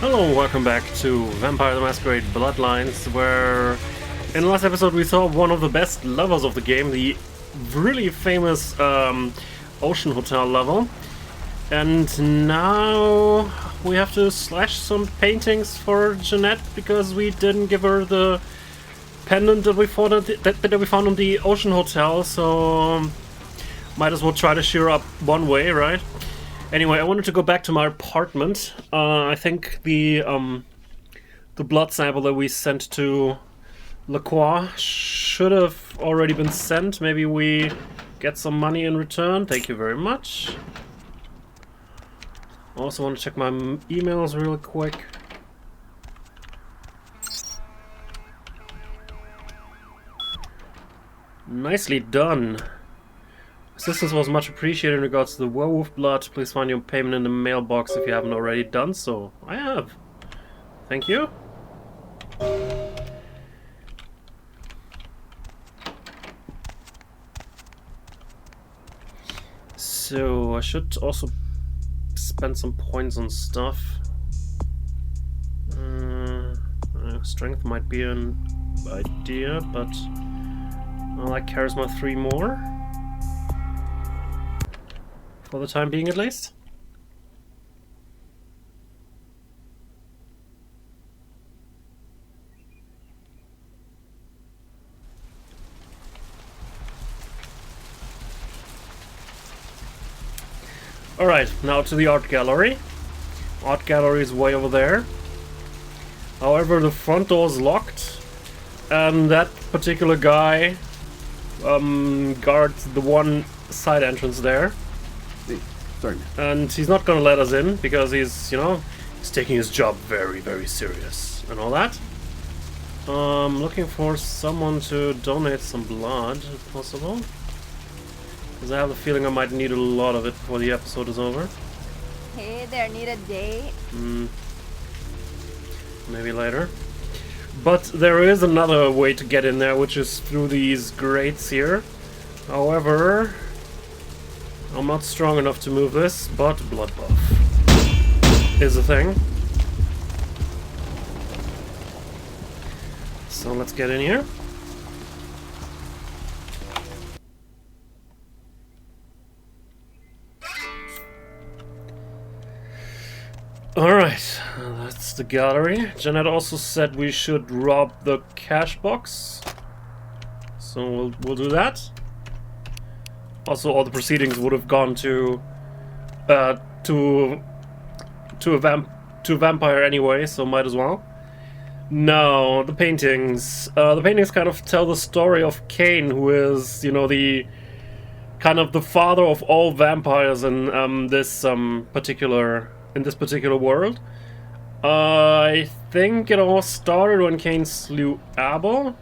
Hello, welcome back to Vampire the Masquerade Bloodlines, where in the last episode we saw one of the best levels of the game, the really famous Ocean Hotel level. And now we have to slash some paintings for Jeanette because we didn't give her the pendant that we found on the Ocean Hotel, so might as well try to cheer up one way, right? Anyway, I wanted to go back to my apartment. I think the blood sample that we sent to Lacroix should have already been sent. Maybe we get some money in return. Thank you very much. Also want to check my emails real quick. Nicely done. Assistance was much appreciated in regards to the werewolf blood. Please find your payment in the mailbox if you haven't already done so. I have. Thank you. So I should also spend some points on stuff. Strength might be an idea, but I like charisma 3 more. For the time being, at least. Alright, now to the art gallery. Art gallery is way over there. However, the front door is locked, and that particular guy guards the one side entrance there. Sorry. And he's not gonna let us in because he's, you know, he's taking his job very, very serious and all that. Looking for someone to donate some blood, if possible. Because I have the feeling I might need a lot of it before the episode is over. Hey there, need a date? Maybe later. But there is another way to get in there, which is through these grates here. However, I'm not strong enough to move this, but blood buff is a thing. So let's get in here. Alright, that's the gallery. Jeanette also said we should rob the cash box. So we'll do that. Also, all the proceedings would have gone to a vampire anyway, so might as well. No, the paintings. The paintings kind of tell the story of Cain, who is, you know, the kind of the father of all vampires in this particular world. I think it all started when Cain slew Abel.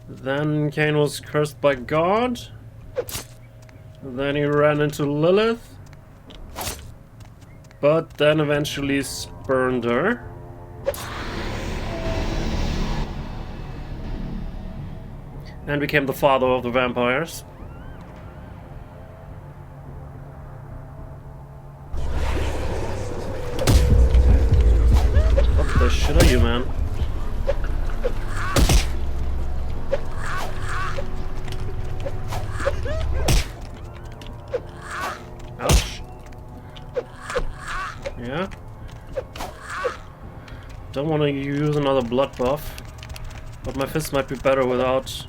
Then Cain was cursed by God. Then he ran into Lilith, but then eventually spurned her. And became the father of the vampires. What the shit are you, man? Ouch. Yeah. Don't want to use another blood buff, but my fist might be better without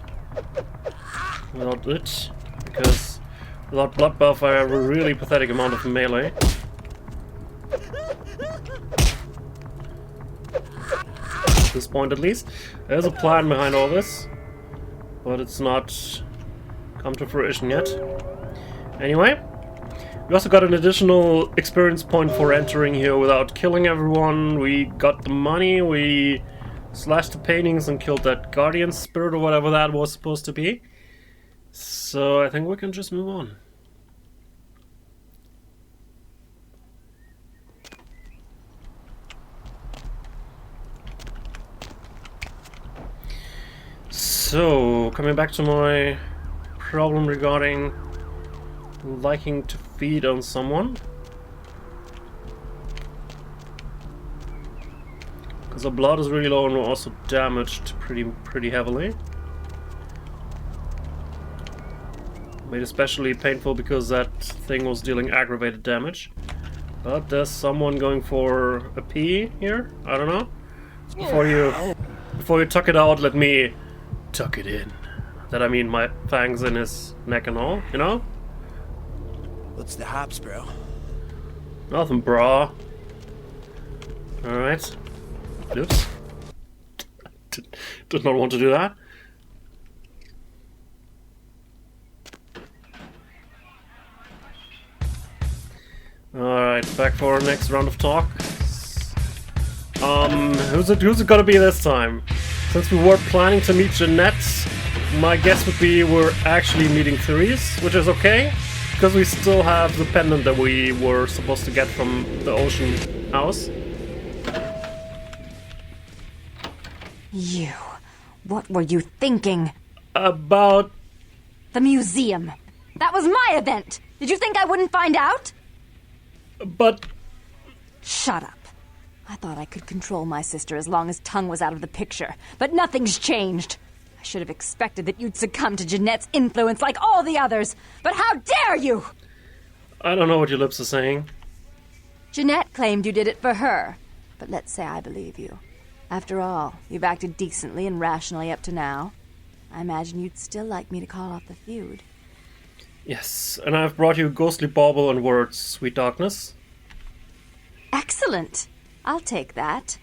it, because without blood buff I have a really pathetic amount of melee. At this point, at least. There's a plan behind all this, but it's not come to fruition yet. Anyway. We also got an additional experience point for entering here without killing everyone. We got the money, we slashed the paintings and killed that guardian spirit or whatever that was supposed to be. So I think we can just move on. So, coming back to my problem regarding liking to feed on someone. So blood is really low and we're also damaged pretty heavily. Made especially painful because that thing was dealing aggravated damage. But there's someone going for a pee here. I don't know. So before you tuck it out, let me tuck it in. That I mean my fangs in his neck and all, you know? What's the hops, bro? Nothing, brah. Alright. Oops. Did not want to do that. Alright, back for our next round of talk. Who's it gonna be this time? Since we were planning to meet Jeanette, my guess would be we're actually meeting Therese, which is okay, because we still have the pendant that we were supposed to get from the ocean house. You. What were you thinking? About... The museum. That was my event! Did you think I wouldn't find out? But... Shut up. I thought I could control my sister as long as Tongue was out of the picture, but nothing's changed. I should have expected that you'd succumb to Jeanette's influence like all the others, but how dare you! I don't know what your lips are saying. Jeanette claimed you did it for her, but let's say I believe you. After all, you've acted decently and rationally up to now. I imagine you'd still like me to call off the feud. Yes, and I've brought you ghostly bauble and words, sweet darkness. Excellent! I'll take that.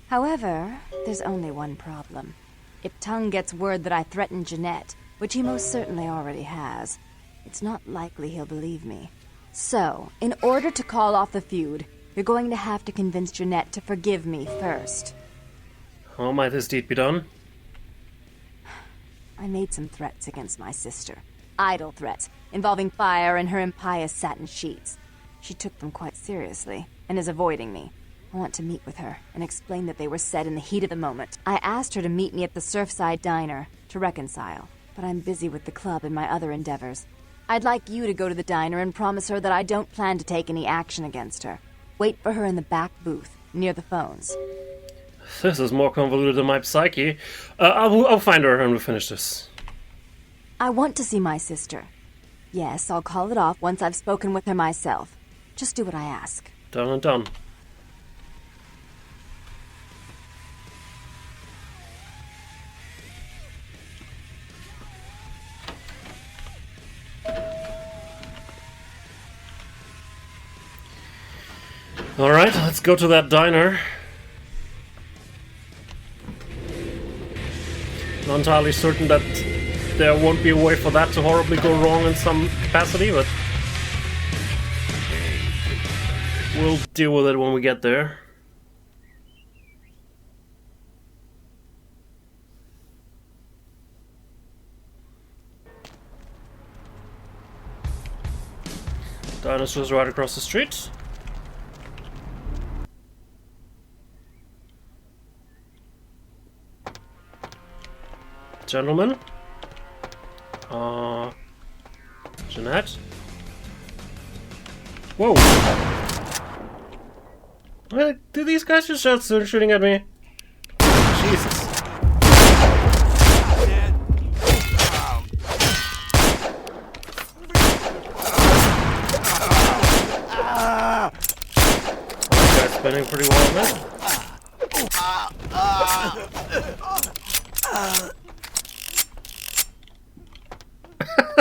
However, there's only one problem. If Tongue gets word that I threatened Jeanette, which he most certainly already has, it's not likely he'll believe me. So, in order to call off the feud, you're going to have to convince Jeanette to forgive me first. How might this deed be done? I made some threats against my sister. Idle threats, involving fire and her impious satin sheets. She took them quite seriously, and is avoiding me. I want to meet with her, and explain that they were said in the heat of the moment. I asked her to meet me at the Surfside Diner, to reconcile, but I'm busy with the club and my other endeavors. I'd like you to go to the diner and promise her that I don't plan to take any action against her. Wait for her in the back booth, near the phones. This is more convoluted than my psyche. I'll find her and we'll finish this. I want to see my sister. Yes, I'll call it off once I've spoken with her myself. Just do what I ask. Done and done. Alright, let's go to that diner. Not entirely certain that there won't be a way for that to horribly go wrong in some capacity, but we'll deal with it when we get there. Diner's just right across the street. Gentlemen. Jeanette? Whoa! What? Did these guys just start shooting at me? Jesus. This guy's spinning pretty well, man.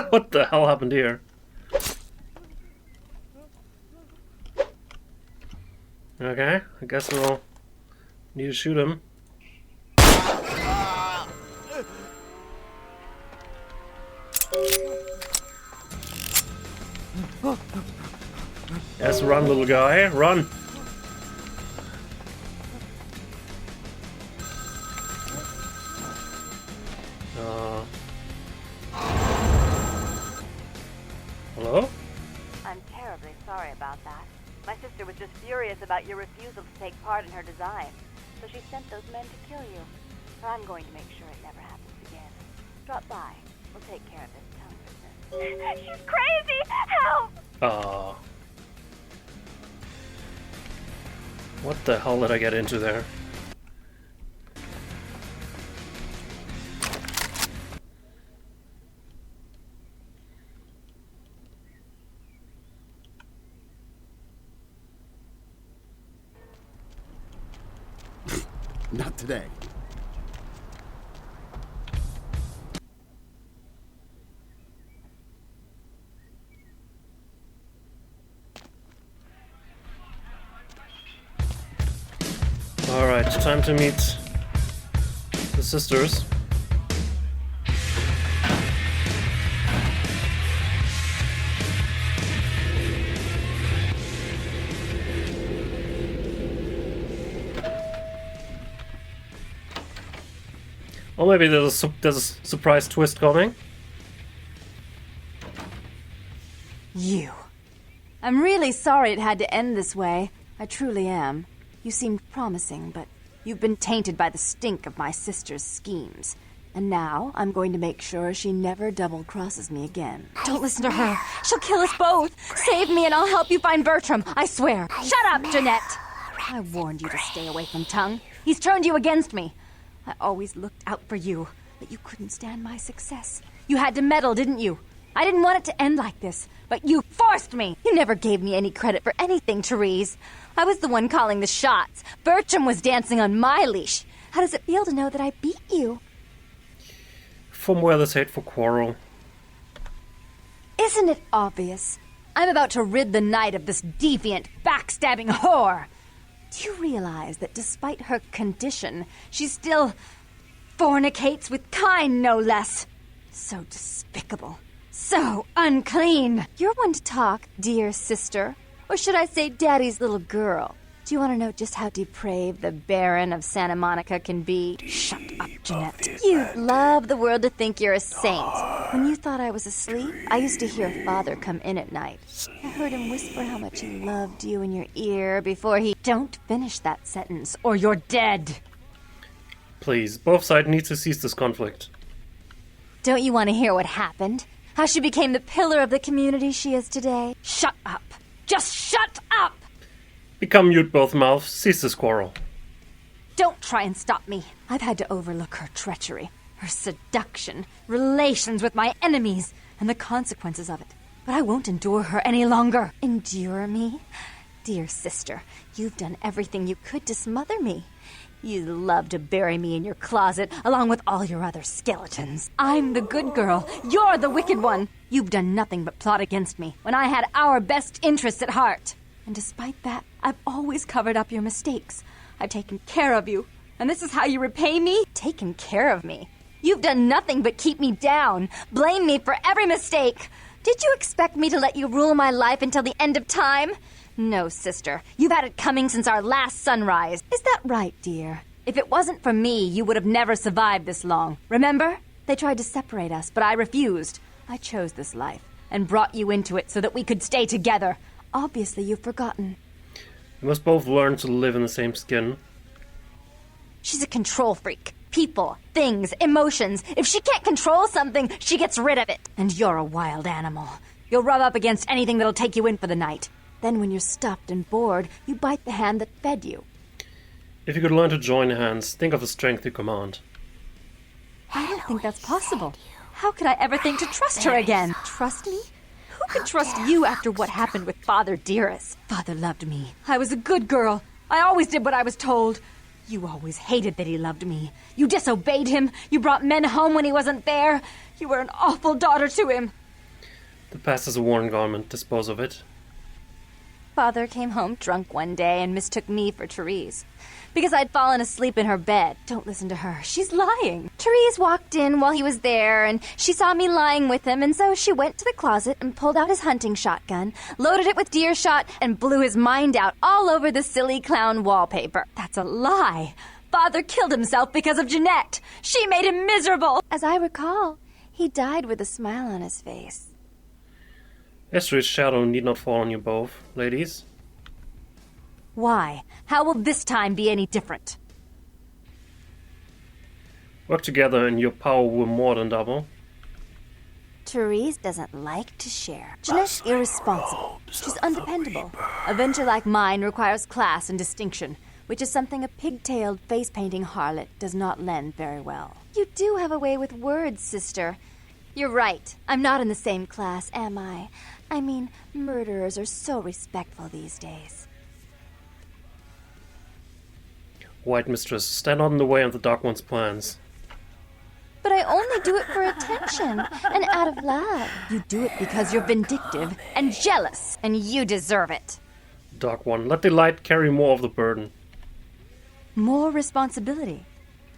What the hell happened here? Okay, I guess we'll need to shoot him. Yes, run, little guy, run! Hello? I'm terribly sorry about that. My sister was just furious about your refusal to take part in her design, so she sent those men to kill you. I'm going to make sure it never happens again. Drop by. We'll take care of this tongue business. She's crazy! Help! What the hell did I get into there? Not today. Alright, time to meet the sisters. Or maybe there's a surprise twist coming. You. I'm really sorry it had to end this way. I truly am. You seemed promising, but you've been tainted by the stink of my sister's schemes. And now I'm going to make sure she never double-crosses me again. Don't listen to her. She'll kill us both. Save me and I'll help you find Bertram. I swear. Shut up, Jeanette. I warned you to stay away from Tongue. He's turned you against me. I always looked out for you, but you couldn't stand my success. You had to meddle, didn't you? I didn't want it to end like this, but you forced me. You never gave me any credit for anything, Therese. I was the one calling the shots. Bertram was dancing on my leash. How does it feel to know that I beat you? From where this hateful quarrel? Isn't it obvious? I'm about to rid the night of this deviant, backstabbing whore. Do you realize that despite her condition, she still fornicates with kind, no less? So despicable. So unclean. You're one to talk, dear sister. Or should I say daddy's little girl? Do you want to know just how depraved the Baron of Santa Monica can be? Shut up, Jeanette. You'd love the world to think you're a saint. When you thought I was asleep, I used to hear Father come in at night. I heard him whisper how much he loved you in your ear before he... Don't finish that sentence, or you're dead. Please, both sides need to cease this conflict. Don't you want to hear what happened? How she became the pillar of the community she is today? Shut up. Just shut up! Become mute, both mouths. Cease this quarrel. Don't try and stop me. I've had to overlook her treachery, her seduction, relations with my enemies, and the consequences of it. But I won't endure her any longer. Endure me? Dear sister, you've done everything you could to smother me. You love to bury me in your closet, along with all your other skeletons. I'm the good girl. You're the wicked one. You've done nothing but plot against me, when I had our best interests at heart. And despite that, I've always covered up your mistakes. I've taken care of you. And this is how you repay me? Taken care of me. You've done nothing but keep me down. Blame me for every mistake. Did you expect me to let you rule my life until the end of time? No, sister. You've had it coming since our last sunrise. Is that right, dear? If it wasn't for me, you would have never survived this long. Remember? They tried to separate us, but I refused. I chose this life and brought you into it so that we could stay together. Obviously, you've forgotten. We must both learn to live in the same skin. She's a control freak. People, things, emotions. If she can't control something, she gets rid of it. And you're a wild animal. You'll rub up against anything that'll take you in for the night. Then when you're stuffed and bored, you bite the hand that fed you. If you could learn to join hands, think of the strength you command. I don't think that's possible. How could I ever think to trust her again? Trust me? Who could trust you after what happened with Father Dearest? Father loved me. I was a good girl. I always did what I was told. You always hated that he loved me. You disobeyed him. You brought men home when he wasn't there. You were an awful daughter to him. The past is a worn garment. Dispose of it. Father came home drunk one day and mistook me for Therese. Because I'd fallen asleep in her bed. Don't listen to her. She's lying. Therese walked in while he was there, and she saw me lying with him, and so she went to the closet and pulled out his hunting shotgun, loaded it with deer shot, and blew his mind out all over the silly clown wallpaper. That's a lie. Father killed himself because of Jeanette. She made him miserable. As I recall, he died with a smile on his face. History's shadow need not fall on you both, ladies. Why? How will this time be any different? Work together and your power will more than double. Therese doesn't like to share. Jeanette's irresponsible. She's undependable. A venture like mine requires class and distinction, which is something a pigtailed face-painting harlot does not lend very well. You do have a way with words, sister. You're right. I'm not in the same class, am I? I mean, murderers are so respectful these days. White Mistress, stand not in the way of the Dark One's plans. But I only do it for attention and out of love. You do it because you're vindictive and jealous, and you deserve it. Dark One, let the light carry more of the burden. More responsibility.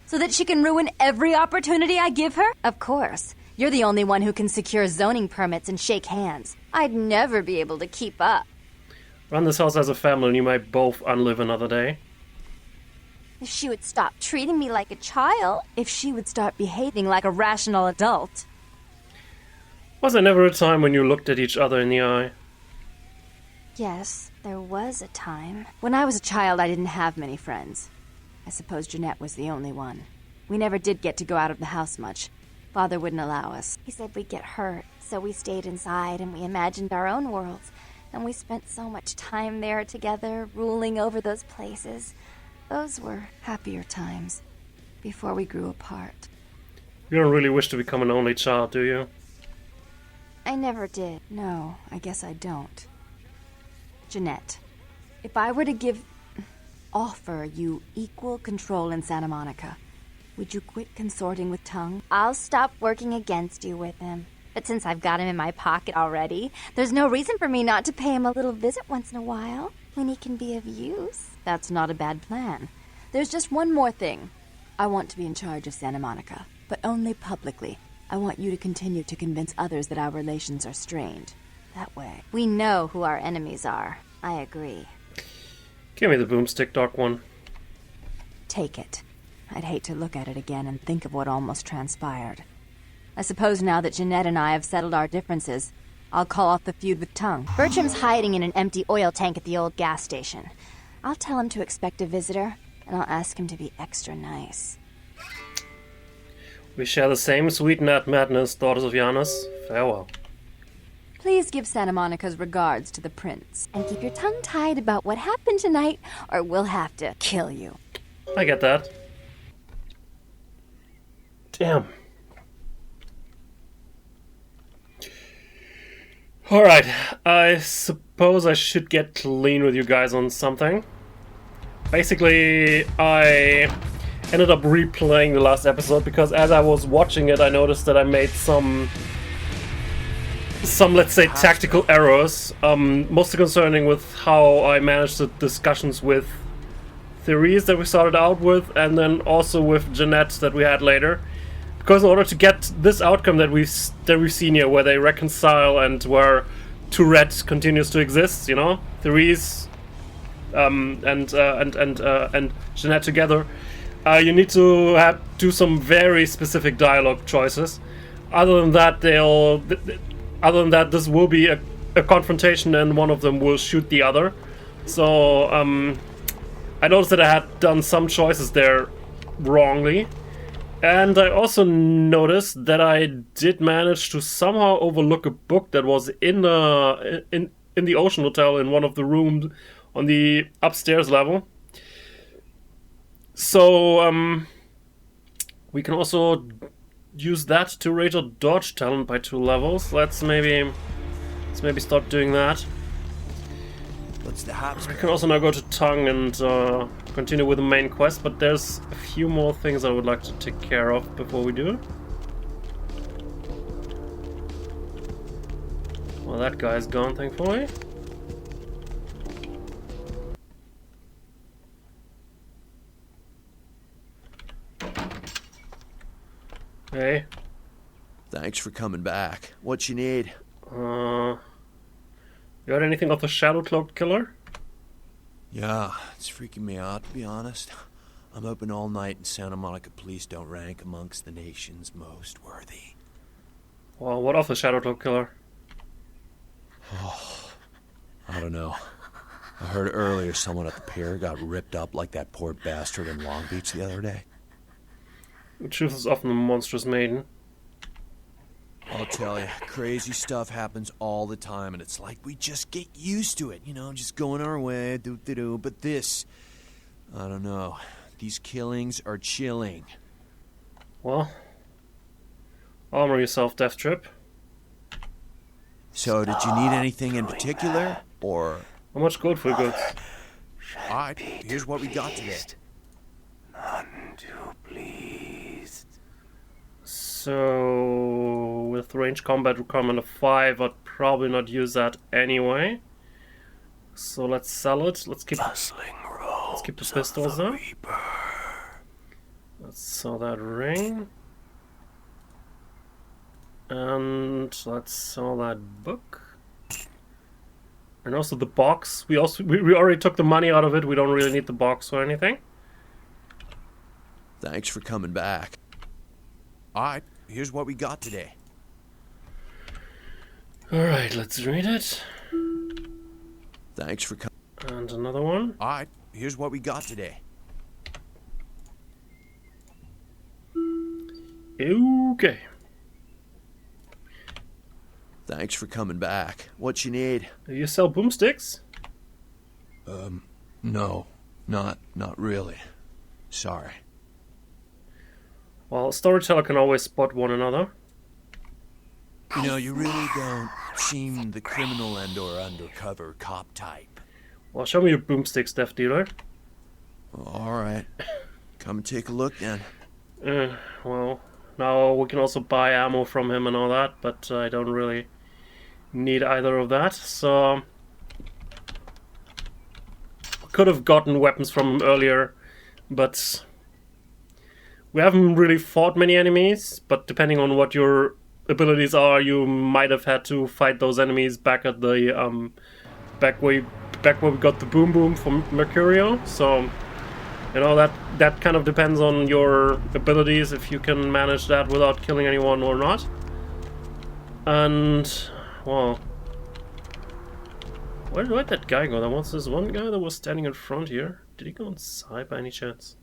So that she can ruin every opportunity I give her? Of course. You're the only one who can secure zoning permits and shake hands. I'd never be able to keep up. Run this house as a family and you might both unlive another day. If she would stop treating me like a child. If she would start behaving like a rational adult. Was there never a time when you looked at each other in the eye? Yes, there was a time. When I was a child, I didn't have many friends. I suppose Jeanette was the only one. We never did get to go out of the house much. Father wouldn't allow us. He said we'd get hurt, so we stayed inside and we imagined our own worlds. And we spent so much time there together, ruling over those places. Those were happier times, before we grew apart. You don't really wish to become an only child, do you? I never did. No, I guess I don't. Jeanette, if I were to offer you equal control in Santa Monica, would you quit consorting with Tongue? I'll stop working against you with him. But since I've got him in my pocket already, there's no reason for me not to pay him a little visit once in a while, when he can be of use. That's not a bad plan. There's just one more thing. I want to be in charge of Santa Monica, but only publicly. I want you to continue to convince others that our relations are strained. That way, we know who our enemies are. I agree. Give me the boomstick, Dark One. Take it. I'd hate to look at it again and think of what almost transpired. I suppose now that Jeanette and I have settled our differences, I'll call off the feud with Tongue. Bertram's hiding in an empty oil tank at the old gas station. I'll tell him to expect a visitor, and I'll ask him to be extra nice. We share the same sweet madness, daughters of Janus. Farewell. Please give Santa Monica's regards to the prince. And keep your tongue tied about what happened tonight, or we'll have to kill you. I get that. Damn. Alright, I suppose I should get clean with you guys on something. Basically, I ended up replaying the last episode because as I was watching it, I noticed that I made some let's say, tactical errors, mostly concerning with how I managed the discussions with Therese that we started out with, and then also with Jeanette that we had later. Because in order to get this outcome that we've seen here, where they reconcile and where Tourette continues to exist, you know, Therese and Jeanette together, you need to do some very specific dialogue choices. Other than that, this will be a confrontation, and one of them will shoot the other. So I noticed that I had done some choices there wrongly. And I also noticed that I did manage to somehow overlook a book that was in the Ocean Hotel in one of the rooms on the upstairs level. So we can also use that to raise our dodge talent by 2 levels. Let's maybe start doing that. What's the haps? I can also now go to Tongue and continue with the main quest, but there's a few more things I would like to take care of before we do. Well, that guy's gone, thankfully. Hey. Thanks for coming back. What you need? You heard anything of the Shadow Cloaked Killer? Yeah, it's freaking me out, to be honest. I'm open all night and Santa Monica police don't rank amongst the nation's most worthy. Well, what of the Shadow Cloaked Killer? Oh, I don't know. I heard earlier someone at the pier got ripped up like that poor bastard in Long Beach the other day. The truth is often a monstrous maiden. I'll tell you, crazy stuff happens all the time, and it's like we just get used to it, you know, just going our way, do-do-do. But this, I don't know, these killings are chilling. Well, armor yourself, Death Trip. So, did you need anything in particular, or? How much gold for goods? Alright, here's what we got today. too pleased. So, with range combat requirement of 5, I'd probably not use that anyway. So let's sell it. Let's keep the pistols though. Let's sell that ring. And let's sell that book. And also the box. We already took the money out of it. We don't really need the box or anything. Thanks for coming back. Alright, here's what we got today. Alright, let's read it. Thanks for coming. And another one. Alright, here's what we got today. Okay. Thanks for coming back. What you need? Do you sell boomsticks? No. Not really. Sorry. Well, storyteller can always spot one another. You know, you really don't seem the criminal and or undercover cop type. Well, show me your boomsticks, Death Dealer. Alright. Come and take a look then. Well, now we can also buy ammo from him and all that, but I don't really need either of that, so... Could have gotten weapons from him earlier, but... We haven't really fought many enemies, but depending on what your abilities are, you might have had to fight those enemies back at the, back where we got the boom boom from Mercurio, so... You know, that kind of depends on your abilities, if you can manage that without killing anyone or not. And, well... Where'd that guy go? There was this one guy that was standing in front here. Did he go inside by any chance?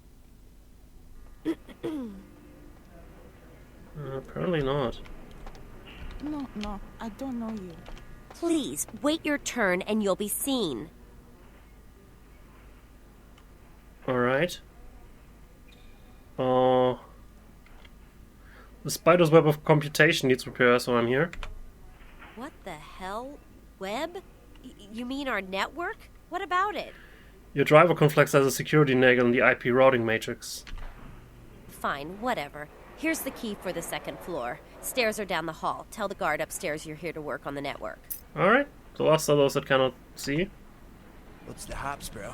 Apparently not. No, I don't know you. Please, wait your turn and you'll be seen. Alright. The spider's web of computation needs repair, so I'm here. What the hell? Web? You mean our network? What about it? Your driver conflicts as a security neg on the IP routing matrix. Fine, whatever. Here's the key for the second floor. Stairs are down the hall. Tell the guard upstairs you're here to work on the network. Alright. The last of those that cannot see. What's the haps, bro?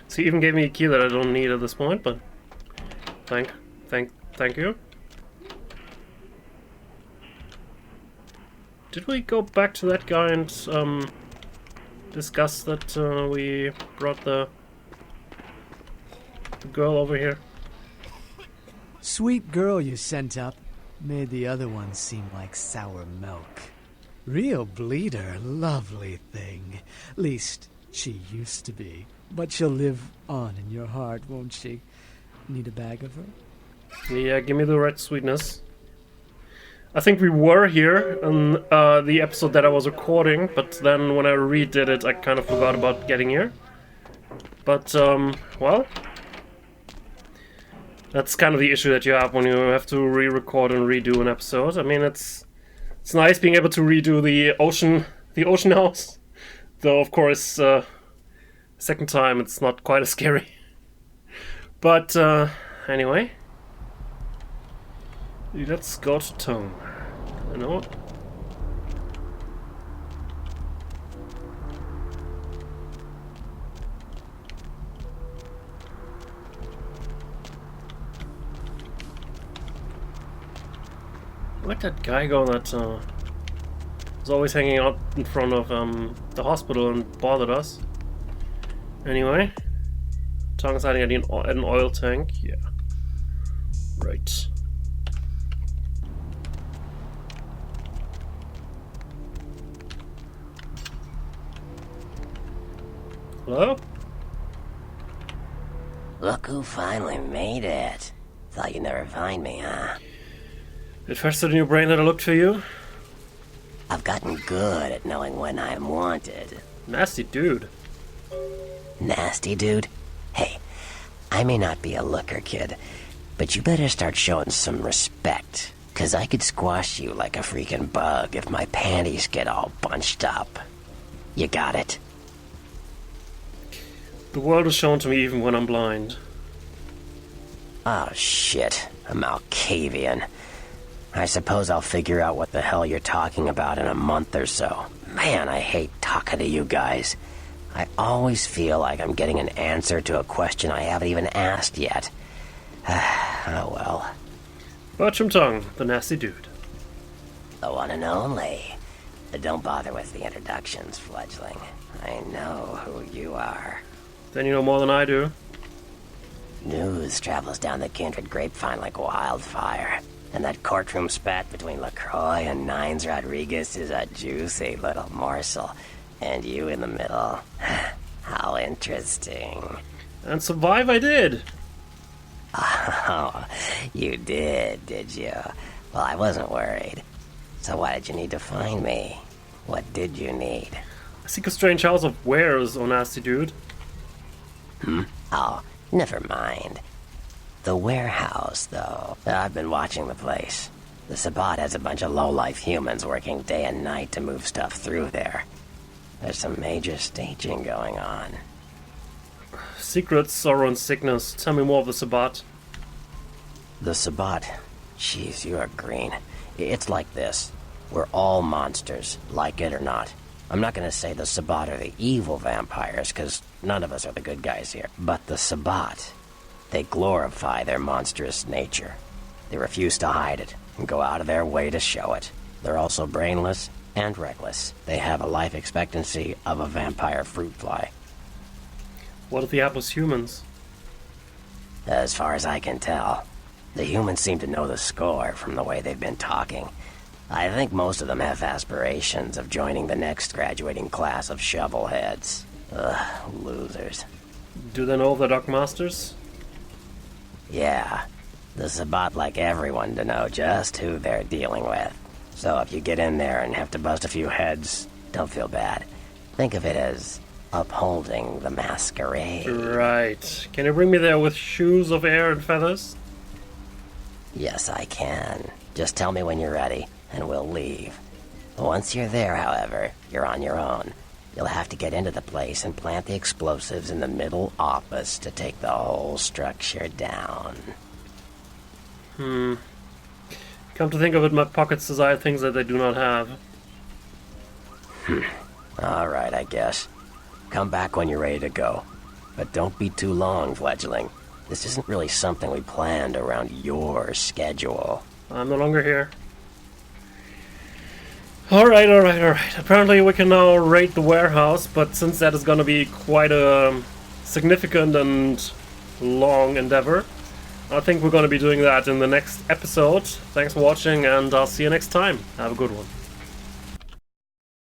So he even gave me a key that I don't need at this point, but... Thank you. Did we go back to that guy and, discuss that, we brought the girl over here? Sweet girl you sent up made the other ones seem like sour milk. Real bleeder, lovely thing. Least, she used to be. But she'll live on in your heart, won't she? Need a bag of her? Yeah, give me the red sweetness. I think we were here in the episode that I was recording, but then when I redid it, I kind of forgot about getting here. But, well... That's kind of the issue that you have when you have to re-record and redo an episode. I mean, it's nice being able to redo the ocean house. Though, of course, second time it's not quite as scary. But, anyway. Let's go to town. You know what? Where'd that guy go that was always hanging out in front of the hospital and bothered us? Anyway, tongue's hiding at an oil tank. Yeah, right. Hello? Look who finally made it. Thought you'd never find me, huh? It festered in your brain that I looked for you? I've gotten good at knowing when I am wanted. Nasty dude. Nasty dude? Hey, I may not be a looker, kid, but you better start showing some respect, 'cause I could squash you like a freaking bug if my panties get all bunched up. You got it? The world is shown to me even when I'm blind. Oh, shit. A Malkavian. I suppose I'll figure out what the hell you're talking about in a month or so. Man, I hate talking to you guys. I always feel like I'm getting an answer to a question I haven't even asked yet. Oh well. Bertram Tongue, the nasty dude. The one and only. But don't bother with the introductions, fledgling. I know who you are. Then you know more than I do. News travels down the kindred grapevine like wildfire. And that courtroom spat between LaCroix and Nines Rodriguez is a juicy little morsel. And you in the middle. How interesting. And survive I did. Oh, you did you? Well, I wasn't worried. So why did you need to find me? What did you need? I seek a strange house of wares, oh nasty dude. Oh, never mind. The warehouse, though. I've been watching the place. The Sabbat has a bunch of low-life humans working day and night to move stuff through there. There's some major staging going on. Secrets, sorrow and sickness. Tell me more of the Sabbat. The Sabbat? Jeez, you are green. It's like this. We're all monsters, like it or not. I'm not gonna say the Sabbat are the evil vampires, because none of us are the good guys here. But the Sabbat, they glorify their monstrous nature. They refuse to hide it, and go out of their way to show it. They're also brainless and reckless. They have a life expectancy of a vampire fruit fly. What if the app was humans? As far as I can tell, the humans seem to know the score from the way they've been talking. I think most of them have aspirations of joining the next graduating class of shovelheads. Ugh, losers. Do they know of the Dark Masters? Yeah, the Sabbat like everyone to know just who they're dealing with. So if you get in there and have to bust a few heads, don't feel bad. Think of it as upholding the masquerade. Right. Can you bring me there with shoes of air and feathers? Yes, I can. Just tell me when you're ready, and we'll leave. Once you're there, however, you're on your own. You'll have to get into the place and plant the explosives in the middle office to take the whole structure down. Come to think of it, my pockets desire things that they do not have. Alright, I guess. Come back when you're ready to go. But don't be too long, fledgling. This isn't really something we planned around your schedule. I'm no longer here. Alright. Apparently we can now raid the warehouse, but since that is gonna be quite a significant and long endeavor, I think we're gonna be doing that in the next episode. Thanks for watching, and I'll see you next time. Have a good one.